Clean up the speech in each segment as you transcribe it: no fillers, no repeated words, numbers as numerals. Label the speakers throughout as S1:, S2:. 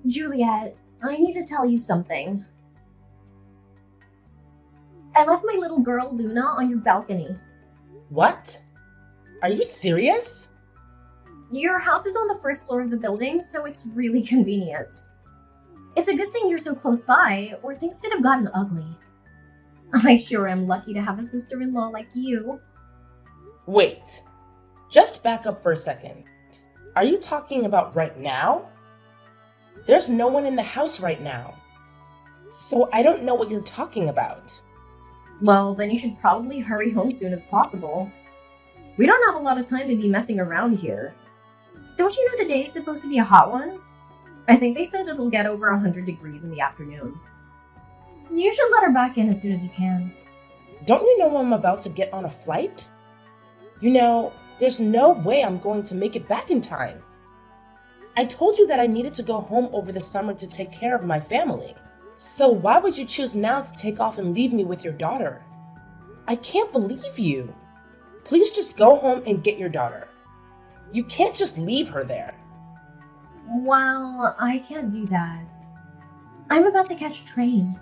S1: Juliet, I need to tell you something. I left my little girl Luna on your balcony.
S2: What? Are you serious?
S1: Your house is on the first floor of the building, so it's really convenient. It's a good thing you're so close by, or things could have gotten ugly. I sure am lucky to have a sister-in-law like you.
S2: Wait, just back up for a second. Are you talking about right now? There's no one in the house right now. So I don't know what you're talking about.
S1: Well, then you should probably hurry home soon as possible. We don't have a lot of time to be messing around here. Don't you know today's supposed to be a hot one? I think they said it'll get over 100 degrees in the afternoon. You should let her back in as soon as you can.
S2: Don't you know I'm about to get on a flight? You know, there's no way I'm going to make it back in time. I told you that I needed to go home over the summer to take care of my family. So why would you choose now to take off and leave me with your daughter? I can't believe you. Please just go home and get your daughter. You can't just leave her there.
S1: Well, I can't do that. I'm about to catch a train.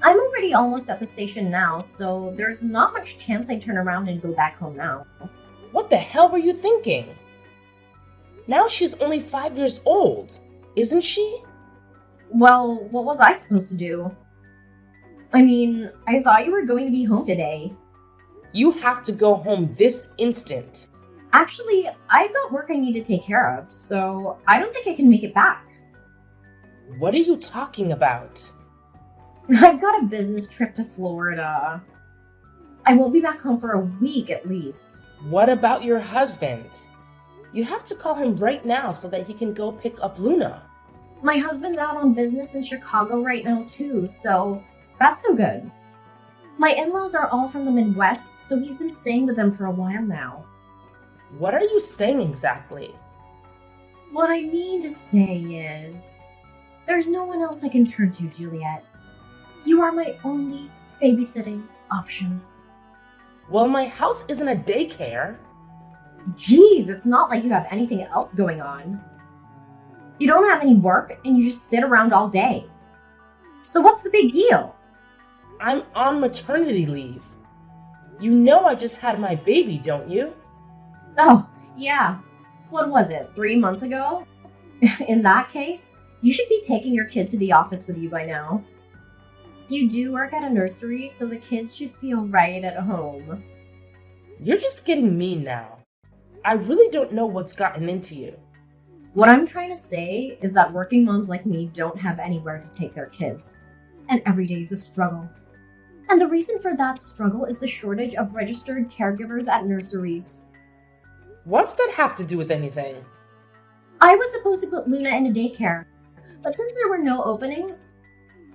S1: I'm already almost at the station now, so there's not much chance I turn around and go back home now.
S2: What the hell were you thinking? Now she's only 5 years old, isn't she?
S1: Well, what was I supposed to do? I mean, I thought you were going to be home today.
S2: You have to go home this instant.
S1: Actually, I've got work I need to take care of, so I don't think I can make it back.
S2: What are you talking about?
S1: I've got a business trip to Florida. I won't be back home for a week at least.
S2: What about your husband? You have to call him right now so that he can go pick up Luna.
S1: My husband's out on business in Chicago right now too, so that's no good. My in-laws are all from the Midwest, so he's been staying with them for a while now.
S2: What are you saying exactly?
S1: What I mean to say is, there's no one else I can turn to, Juliet. You are my only babysitting option.
S2: Well, my house isn't a daycare.
S1: Jeez, it's not like you have anything else going on. You don't have any work, and you just sit around all day. So what's the big deal?
S2: I'm on maternity leave. You know I just had my baby, don't you?
S1: Oh, yeah. What was it, 3 months ago? In that case, you should be taking your kid to the office with you by now. You do work at a nursery, so the kids should feel right at home.
S2: You're just getting mean now. I really don't know what's gotten into you.
S1: What I'm trying to say is that working moms like me don't have anywhere to take their kids. And every day is a struggle. And the reason for that struggle is the shortage of registered caregivers at nurseries.
S2: What's that have to do with anything?
S1: I was supposed to put Luna in a daycare, but since there were no openings,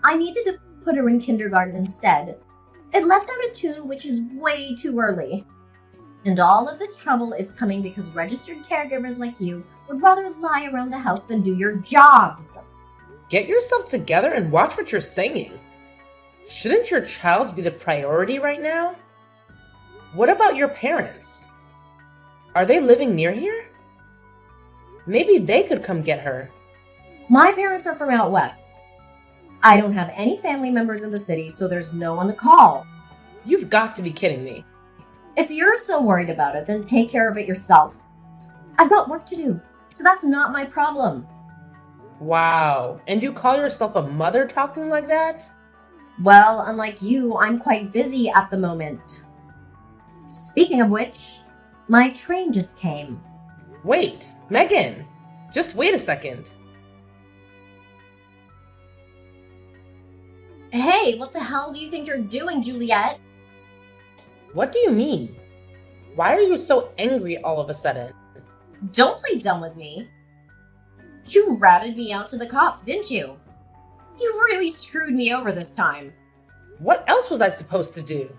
S1: I needed to put her in kindergarten instead. It lets out a tune which is way too early. And all of this trouble is coming because registered caregivers like you would rather lie around the house than do your jobs.
S2: Get yourself together and watch what you're saying. Shouldn't your child be the priority right now? What about your parents? Are they living near here? Maybe they could come get her.
S1: My parents are from out west. I don't have any family members in the city, so there's no one to call.
S2: You've got to be kidding me.
S1: If you're so worried about it, then take care of it yourself. I've got work to do, so that's not my problem.
S2: Wow, and you call yourself a mother talking like that?
S1: Well, unlike you, I'm quite busy at the moment. Speaking of which, my train just came.
S2: Wait, Megan, just wait a second.
S1: Hey, what the hell do you think you're doing, Juliet?
S2: What do you mean? Why are you so angry all of a sudden?
S1: Don't play dumb with me. You ratted me out to the cops, didn't you? You really screwed me over this time.
S2: What else was I supposed to do?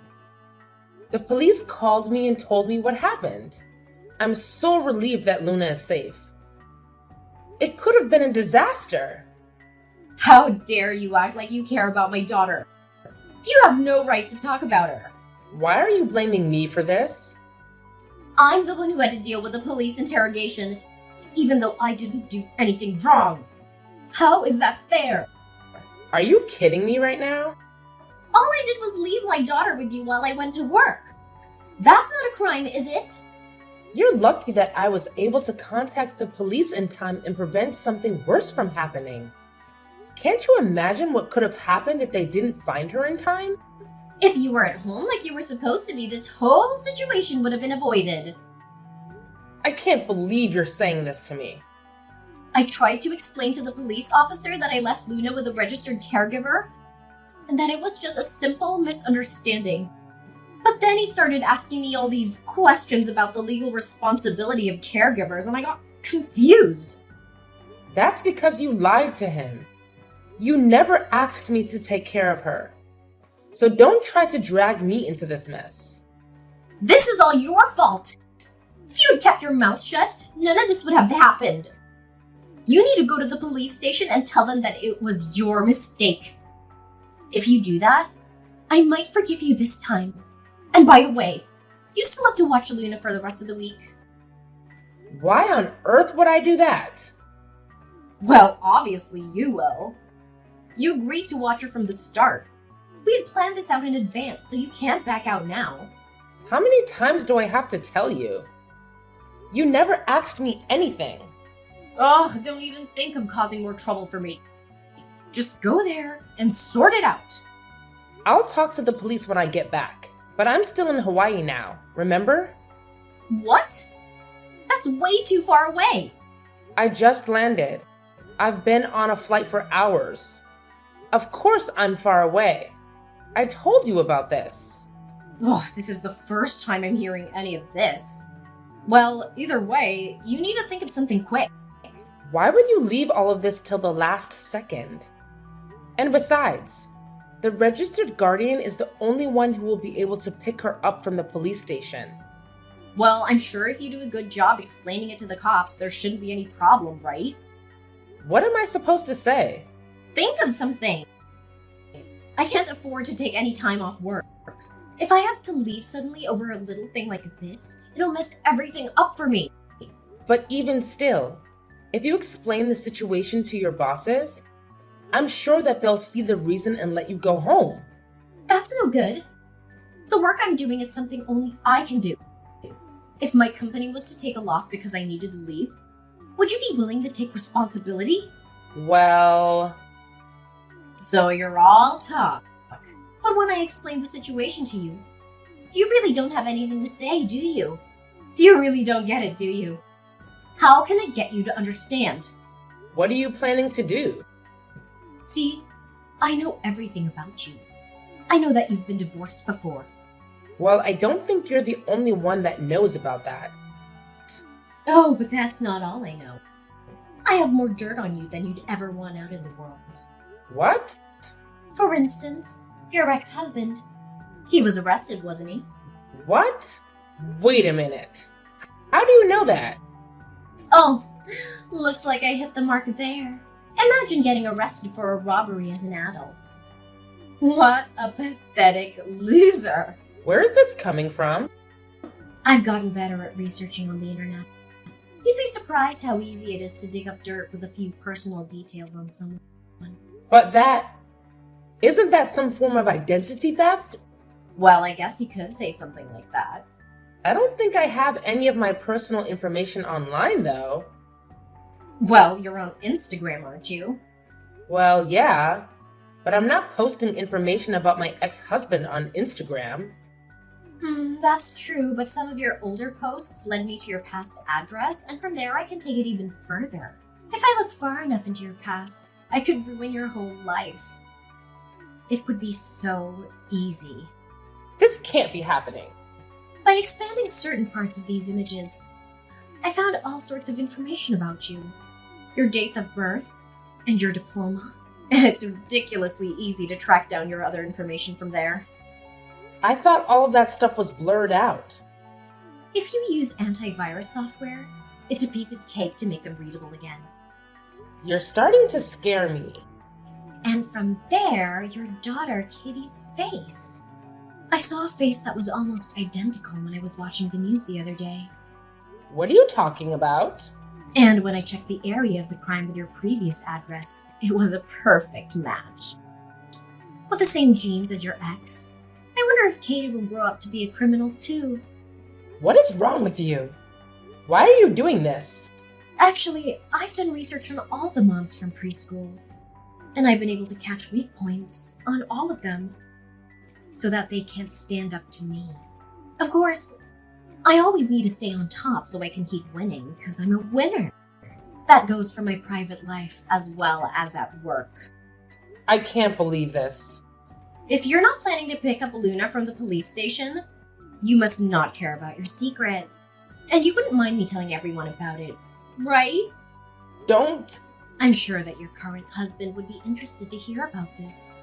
S2: The police called me and told me what happened. I'm so relieved that Luna is safe. It could have been a disaster.
S1: How dare you act like you care about my daughter? You have no right to talk about her.
S2: Why are you blaming me for this?
S1: I'm the one who had to deal with the police interrogation, even though I didn't do anything wrong. How is that fair?
S2: Are you kidding me right now?
S1: All I did was leave my daughter with you while I went to work. That's not a crime, is it?
S2: You're lucky that I was able to contact the police in time and prevent something worse from happening. Can't you imagine what could have happened if they didn't find her in time?
S1: If you were at home like you were supposed to be, this whole situation would have been avoided.
S2: I can't believe you're saying this to me.
S1: I tried to explain to the police officer that I left Luna with a registered caregiver and that it was just a simple misunderstanding. But then he started asking me all these questions about the legal responsibility of caregivers, and I got confused.
S2: That's because you lied to him. You never asked me to take care of her. So don't try to drag me into this mess.
S1: This is all your fault. If you had kept your mouth shut, none of this would have happened. You need to go to the police station and tell them that it was your mistake. If you do that, I might forgive you this time. And by the way, you still have to watch Luna for the rest of the week.
S2: Why on earth would I do that?
S1: Well, obviously you will. You agreed to watch her from the start. We had planned this out in advance, so you can't back out now.
S2: How many times do I have to tell you? You never asked me anything.
S1: Ugh, don't even think of causing more trouble for me. Just go there and sort it out.
S2: I'll talk to the police when I get back, but I'm still in Hawaii now, remember?
S1: What? That's way too far away.
S2: I just landed. I've been on a flight for hours. Of course I'm far away. I told you about this.
S1: Ugh, this is the first time I'm hearing any of this. Well, either way, you need to think of something quick.
S2: Why would you leave all of this till the last second? And besides, the registered guardian is the only one who will be able to pick her up from the police station.
S1: Well, I'm sure if you do a good job explaining it to the cops, there shouldn't be any problem, right?
S2: What am I supposed to say?
S1: Think of something. I can't afford to take any time off work. If I have to leave suddenly over a little thing like this, it'll mess everything up for me.
S2: But even still, if you explain the situation to your bosses, I'm sure that they'll see the reason and let you go home.
S1: That's no good. The work I'm doing is something only I can do. If my company was to take a loss because I needed to leave, would you be willing to take responsibility?
S2: Well...
S1: So you're all talk. But when I explain the situation to you, you really don't have anything to say, do you? You really don't get it, do you? How can I get you to understand?
S2: What are you planning to do?
S1: See, I know everything about you. I know that you've been divorced before.
S2: Well, I don't think you're the only one that knows about that.
S1: Oh, but that's not all I know. I have more dirt on you than you'd ever want out in the world.
S2: What?
S1: For instance, your ex-husband. He was arrested, wasn't he?
S2: What? Wait a minute. How do you know that?
S1: Oh, looks like I hit the mark there. Imagine getting arrested for a robbery as an adult. What a pathetic loser.
S2: Where is this coming from?
S1: I've gotten better at researching on the internet. You'd be surprised how easy it is to dig up dirt with a few personal details on someone.
S2: But isn't that some form of identity theft?
S1: Well, I guess you could say something like that.
S2: I don't think I have any of my personal information online, though.
S1: Well, you're on Instagram, aren't you?
S2: Well, yeah, but I'm not posting information about my ex-husband on Instagram.
S1: That's true, but some of your older posts led me to your past address, and from there I can take it even further. If I look far enough into your past, I could ruin your whole life. It would be so easy.
S2: This can't be happening.
S1: By expanding certain parts of these images, I found all sorts of information about you. Your date of birth, and your diploma. And it's ridiculously easy to track down your other information from there.
S2: I thought all of that stuff was blurred out.
S1: If you use antivirus software, it's a piece of cake to make them readable again.
S2: You're starting to scare me.
S1: And from there, your daughter Kitty's face. I saw a face that was almost identical when I was watching the news the other day.
S2: What are you talking about?
S1: And when I checked the area of the crime with your previous address, it was a perfect match. With the same genes as your ex, I wonder if Katie will grow up to be a criminal too.
S2: What is wrong with you? Why are you doing this?
S1: Actually, I've done research on all the moms from preschool, and I've been able to catch weak points on all of them, so that they can't stand up to me. Of course, I always need to stay on top so I can keep winning, because I'm a winner. That goes for my private life as well as at work.
S2: I can't believe this.
S1: If you're not planning to pick up Luna from the police station, you must not care about your secret. And you wouldn't mind me telling everyone about it, right?
S2: Don't.
S1: I'm sure that your current husband would be interested to hear about this.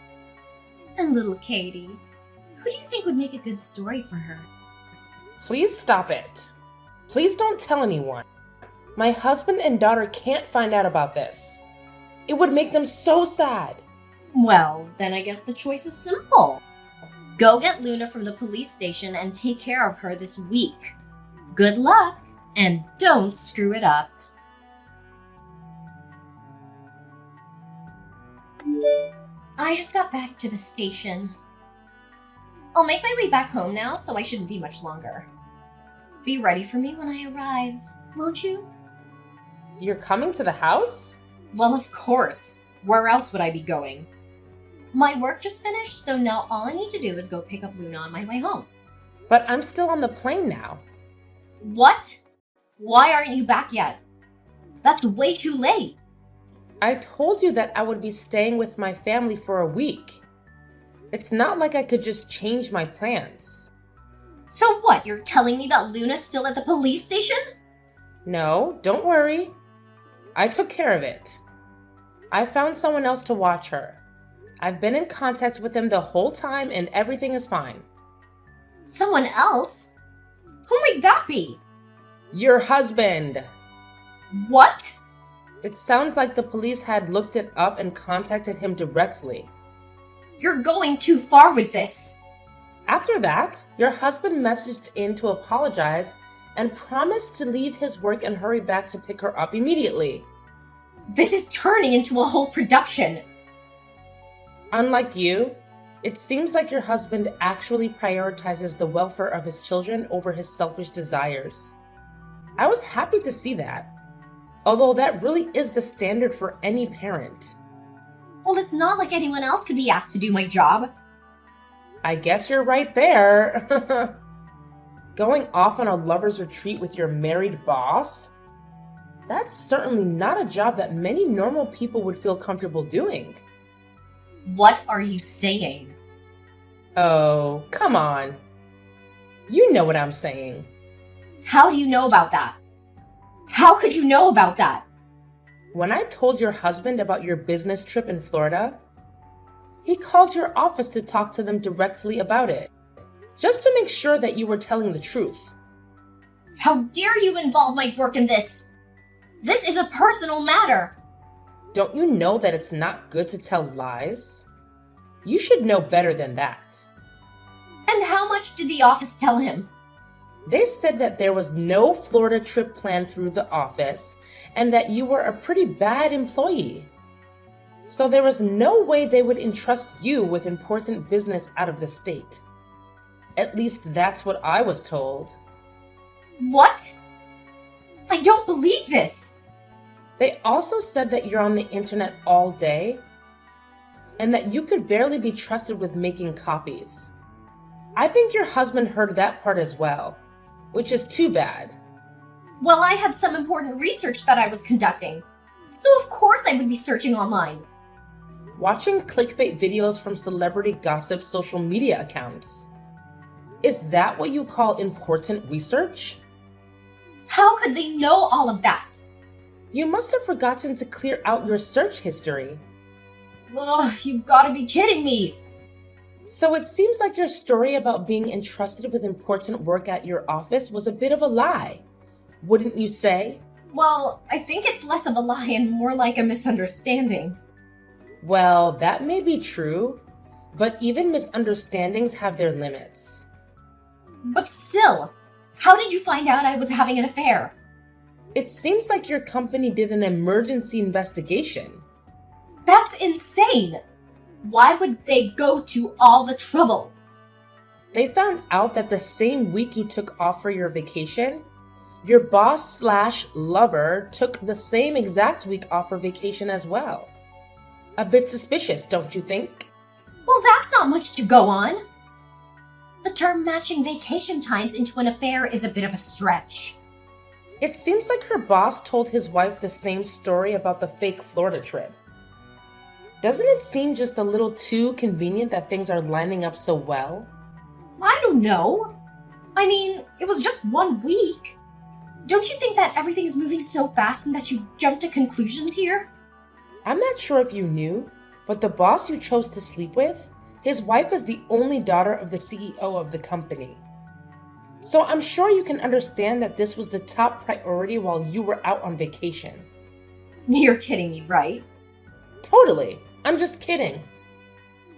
S1: And little Katie, who do you think would make a good story for her?
S2: Please stop it. Please don't tell anyone. My husband and daughter can't find out about this. It would make them so sad.
S1: Well, then I guess the choice is simple. Go get Luna from the police station and take care of her this week. Good luck, and don't screw it up. I just got back to the station. I'll make my way back home now, so I shouldn't be much longer. Be ready for me when I arrive, won't you?
S2: You're coming to the house?
S1: Well, of course. Where else would I be going? My work just finished, so now all I need to do is go pick up Luna on my way home.
S2: But I'm still on the plane now.
S1: What? Why aren't you back yet? That's way too late.
S2: I told you that I would be staying with my family for a week. It's not like I could just change my plans.
S1: So what, you're telling me that Luna's still at the police station?
S2: No, don't worry. I took care of it. I found someone else to watch her. I've been in contact with him the whole time and everything is fine.
S1: Someone else? Who might that be?
S2: Your husband!
S1: What?
S2: It sounds like the police had looked it up and contacted him directly.
S1: You're going too far with this.
S2: After that, your husband messaged in to apologize and promised to leave his work and hurry back to pick her up immediately.
S1: This is turning into a whole production.
S2: Unlike you, it seems like your husband actually prioritizes the welfare of his children over his selfish desires. I was happy to see that, although that really is the standard for any parent.
S1: Well, it's not like anyone else could be asked to do my job.
S2: I guess you're right there. Going off on a lover's retreat with your married boss? That's certainly not a job that many normal people would feel comfortable doing.
S1: What are you saying?
S2: Oh, come on. You know what I'm saying.
S1: How do you know about that? How could you know about that?
S2: When I told your husband about your business trip in Florida, he called your office to talk to them directly about it, just to make sure that you were telling the truth.
S1: How dare you involve my work in this? This is a personal matter.
S2: Don't you know that it's not good to tell lies? You should know better than that.
S1: And how much did the office tell him?
S2: They said that there was no Florida trip planned through the office and that you were a pretty bad employee. So there was no way they would entrust you with important business out of the state. At least that's what I was told.
S1: What? I don't believe this.
S2: They also said that you're on the internet all day and that you could barely be trusted with making copies. I think your husband heard that part as well, which is too bad.
S1: Well, I had some important research that I was conducting, so of course I would be searching online.
S2: Watching clickbait videos from celebrity gossip social media accounts. Is that what you call important research?
S1: How could they know all of that?
S2: You must have forgotten to clear out your search history.
S1: Ugh, you've got to be kidding me.
S2: So it seems like your story about being entrusted with important work at your office was a bit of a lie, wouldn't you say?
S1: Well, I think it's less of a lie and more like a misunderstanding.
S2: Well, that may be true, but even misunderstandings have their limits.
S1: But still, how did you find out I was having an affair?
S2: It seems like your company did an emergency investigation.
S1: That's insane! Why would they go to all the trouble?
S2: They found out that the same week you took off for your vacation, your boss/lover took the same exact week off for vacation as well. A bit suspicious, don't you think?
S1: Well, that's not much to go on. The term matching vacation times into an affair is a bit of a stretch.
S2: It seems like her boss told his wife the same story about the fake Florida trip. Doesn't it seem just a little too convenient that things are lining up so well?
S1: I don't know. I mean, it was just 1 week. Don't you think that everything's moving so fast and that you've jumped to conclusions here?
S2: I'm not sure if you knew, but the boss you chose to sleep with, his wife is the only daughter of the CEO of the company. So I'm sure you can understand that this was the top priority while you were out on vacation.
S1: You're kidding me, right?
S2: Totally. I'm just kidding.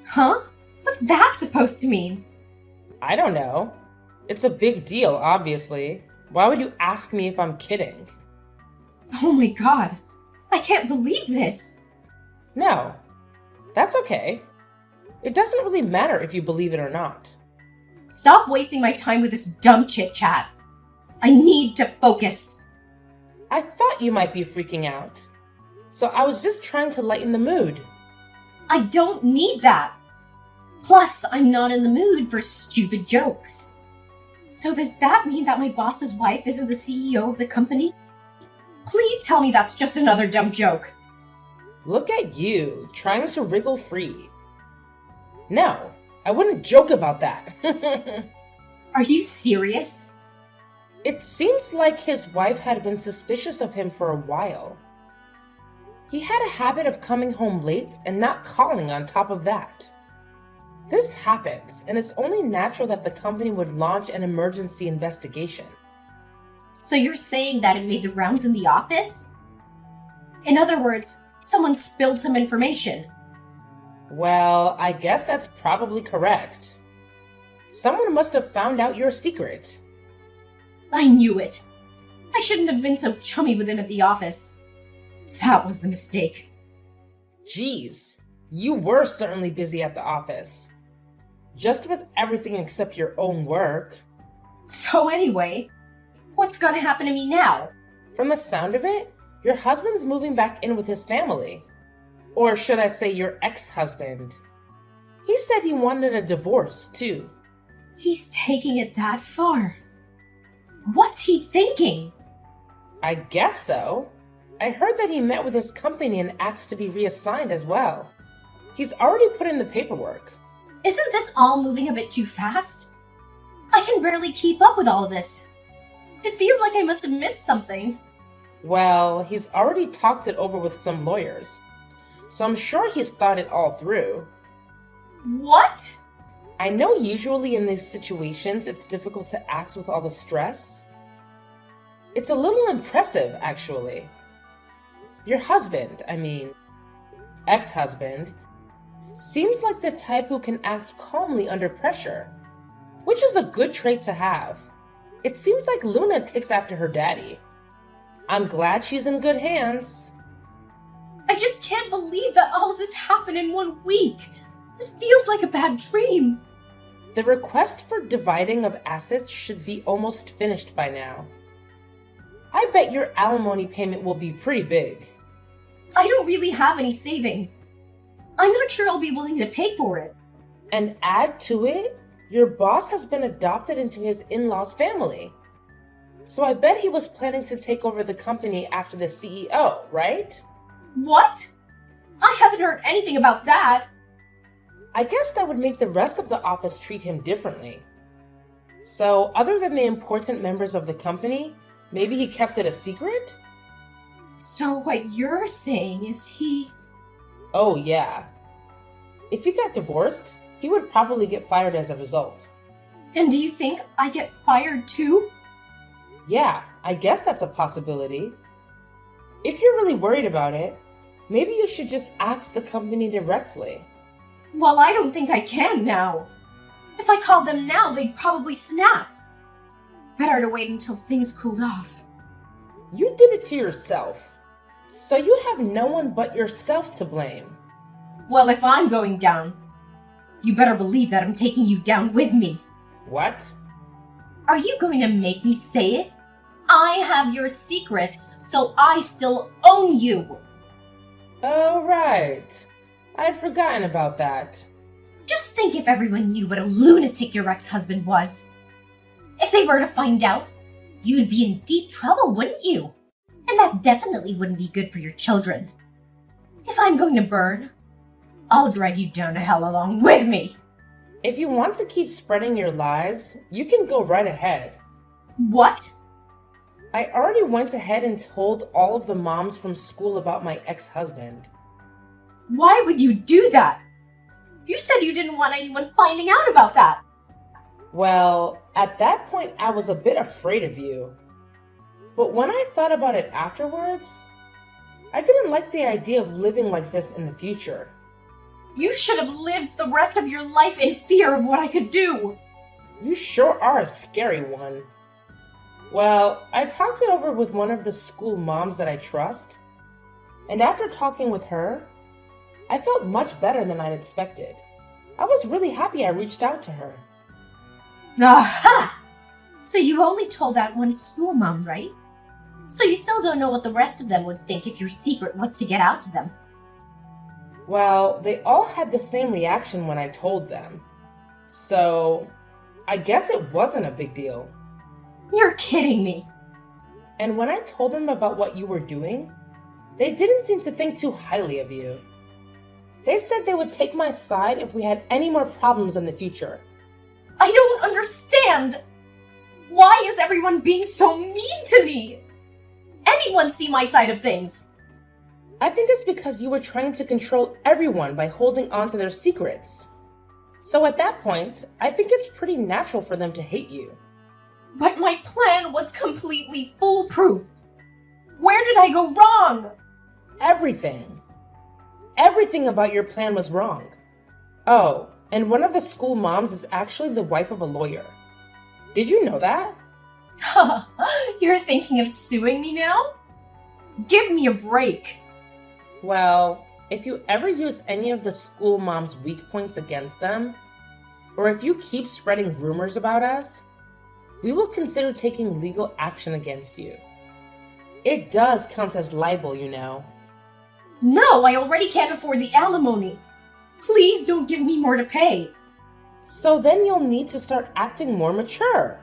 S1: Huh? What's that supposed to mean?
S2: I don't know. It's a big deal, obviously. Why would you ask me if I'm kidding?
S1: Oh my god. I can't believe this.
S2: No. That's okay. It doesn't really matter if you believe it or not.
S1: Stop wasting my time with this dumb chit-chat. I need to focus.
S2: I thought you might be freaking out. So I was just trying to lighten the mood.
S1: I don't need that. Plus, I'm not in the mood for stupid jokes. So does that mean that my boss's wife isn't the CEO of the company? Please tell me that's just another dumb joke.
S2: Look at you, trying to wriggle free. No, I wouldn't joke about that.
S1: Are you serious?
S2: It seems like his wife had been suspicious of him for a while. He had a habit of coming home late and not calling on top of that. This happens, and it's only natural that the company would launch an emergency investigation.
S1: So you're saying that it made the rounds in the office? In other words, someone spilled some information.
S2: Well, I guess that's probably correct. Someone must have found out your secret.
S1: I knew it. I shouldn't have been so chummy with him at the office. That was the mistake.
S2: Geez, you were certainly busy at the office. Just with everything except your own work.
S1: So anyway, what's gonna happen to me now?
S2: From the sound of it, your husband's moving back in with his family. Or should I say your ex-husband. He said he wanted a divorce, too.
S1: He's taking it that far. What's he thinking?
S2: I guess so. I heard that he met with his company and asked to be reassigned as well. He's already put in the paperwork.
S1: Isn't this all moving a bit too fast? I can barely keep up with all of this. It feels like I must have missed something.
S2: Well, he's already talked it over with some lawyers, so I'm sure he's thought it all through.
S1: What?
S2: I know usually in these situations it's difficult to act with all the stress. It's a little impressive, actually. Your husband, ex-husband, seems like the type who can act calmly under pressure, which is a good trait to have. It seems like Luna takes after her daddy. I'm glad she's in good hands.
S1: I just can't believe that all of this happened in 1 week. It feels like a bad dream.
S2: The request for dividing of assets should be almost finished by now. I bet your alimony payment will be pretty big.
S1: I don't really have any savings. I'm not sure I'll be willing to pay for it.
S2: And add to it, your boss has been adopted into his in-laws' family. So I bet he was planning to take over the company after the CEO, right?
S1: What? I haven't heard anything about that.
S2: I guess that would make the rest of the office treat him differently. So, other than the important members of the company, maybe he kept it a secret?
S1: So what you're saying is he...
S2: Oh, yeah. If he got divorced, he would probably get fired as a result.
S1: And do you think I get fired too?
S2: Yeah, I guess that's a possibility. If you're really worried about it, maybe you should just ask the company directly.
S1: Well, I don't think I can now. If I called them now, they'd probably snap. Better to wait until things cooled off.
S2: You did it to yourself. So you have no one but yourself to blame.
S1: Well, if I'm going down, you better believe that I'm taking you down with me.
S2: What?
S1: Are you going to make me say it? I have your secrets, so I still own you.
S2: Oh, right. I'd forgotten about that.
S1: Just think if everyone knew what a lunatic your ex-husband was. If they were to find out, you'd be in deep trouble, wouldn't you? And that definitely wouldn't be good for your children. If I'm going to burn, I'll drag you down to hell along with me.
S2: If you want to keep spreading your lies, you can go right ahead.
S1: What?
S2: I already went ahead and told all of the moms from school about my ex-husband.
S1: Why would you do that? You said you didn't want anyone finding out about that.
S2: Well, at that point, I was a bit afraid of you. But when I thought about it afterwards, I didn't like the idea of living like this in the future.
S1: You should have lived the rest of your life in fear of what I could do.
S2: You sure are a scary one. Well, I talked it over with one of the school moms that I trust, and after talking with her, I felt much better than I'd expected. I was really happy I reached out to her.
S1: Aha! So you only told that one school mom, right? So you still don't know what the rest of them would think if your secret was to get out to them.
S2: Well, they all had the same reaction when I told them. So, I guess it wasn't a big deal.
S1: You're kidding me.
S2: And when I told them about what you were doing, they didn't seem to think too highly of you. They said they would take my side if we had any more problems in the future.
S1: I don't understand. Why is everyone being so mean to me? Anyone see my side of things?
S2: I think it's because you were trying to control everyone by holding on to their secrets. So at that point, I think it's pretty natural for them to hate you.
S1: But my plan was completely foolproof. Where did I go wrong?
S2: Everything. Everything about your plan was wrong. Oh, and one of the school moms is actually the wife of a lawyer. Did you know that?
S1: You're thinking of suing me now? Give me a break.
S2: Well, if you ever use any of the school mom's weak points against them, or if you keep spreading rumors about us, we will consider taking legal action against you. It does count as libel, you know.
S1: No, I already can't afford the alimony. Please don't give me more to pay.
S2: So then you'll need to start acting more mature.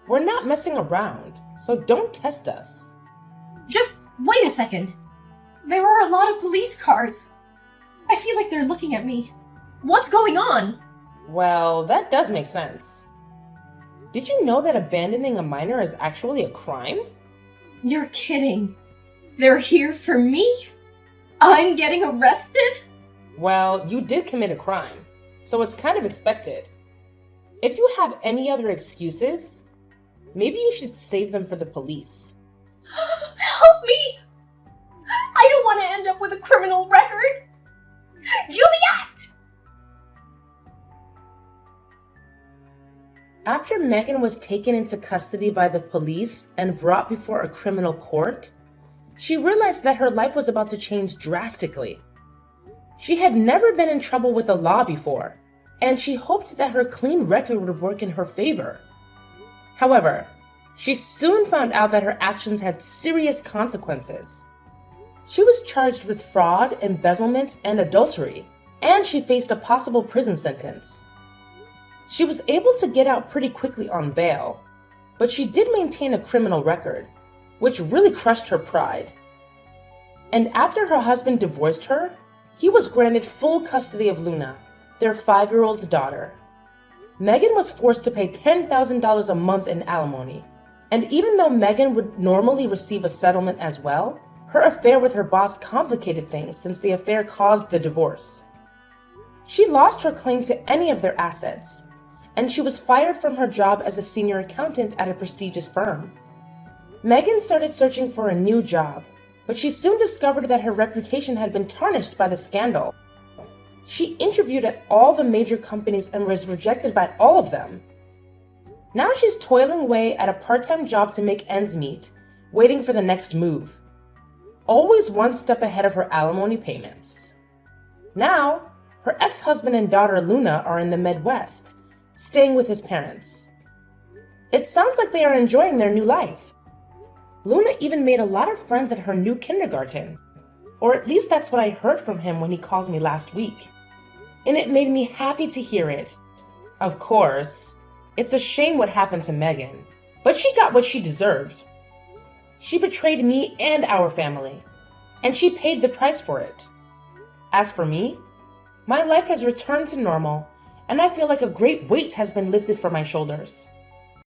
S2: We're not messing around, so don't test us.
S1: Just wait a second. There are a lot of police cars. I feel like they're looking at me. What's going on?
S2: Well, that does make sense. Did you know that abandoning a minor is actually a crime?
S1: You're kidding. They're here for me? I'm getting arrested?
S2: Well, you did commit a crime, so it's kind of expected. If you have any other excuses, maybe you should save them for the police.
S1: Help me! I don't want to end up with a criminal record! Juliet!
S2: After Megan was taken into custody by the police and brought before a criminal court, she realized that her life was about to change drastically. She had never been in trouble with the law before, and she hoped that her clean record would work in her favor. However, she soon found out that her actions had serious consequences. She was charged with fraud, embezzlement, and adultery, and she faced a possible prison sentence. She was able to get out pretty quickly on bail, but she did maintain a criminal record, which really crushed her pride. And after her husband divorced her, he was granted full custody of Luna, their 5-year-old daughter. Megan was forced to pay $10,000 a month in alimony, and even though Megan would normally receive a settlement as well, her affair with her boss complicated things since the affair caused the divorce. She lost her claim to any of their assets, and she was fired from her job as a senior accountant at a prestigious firm. Megan started searching for a new job, but she soon discovered that her reputation had been tarnished by the scandal. She interviewed at all the major companies and was rejected by all of them. Now she's toiling away at a part-time job to make ends meet, waiting for the next move. Always one step ahead of her alimony payments. Now, her ex-husband and daughter Luna are in the Midwest, staying with his parents. It sounds like they are enjoying their new life. Luna even made a lot of friends at her new kindergarten, or at least that's what I heard from him when he called me last week. And it made me happy to hear it. Of course, it's a shame what happened to Megan, but she got what she deserved. She betrayed me and our family, and she paid the price for it. As for me, my life has returned to normal, and I feel like a great weight has been lifted from my shoulders.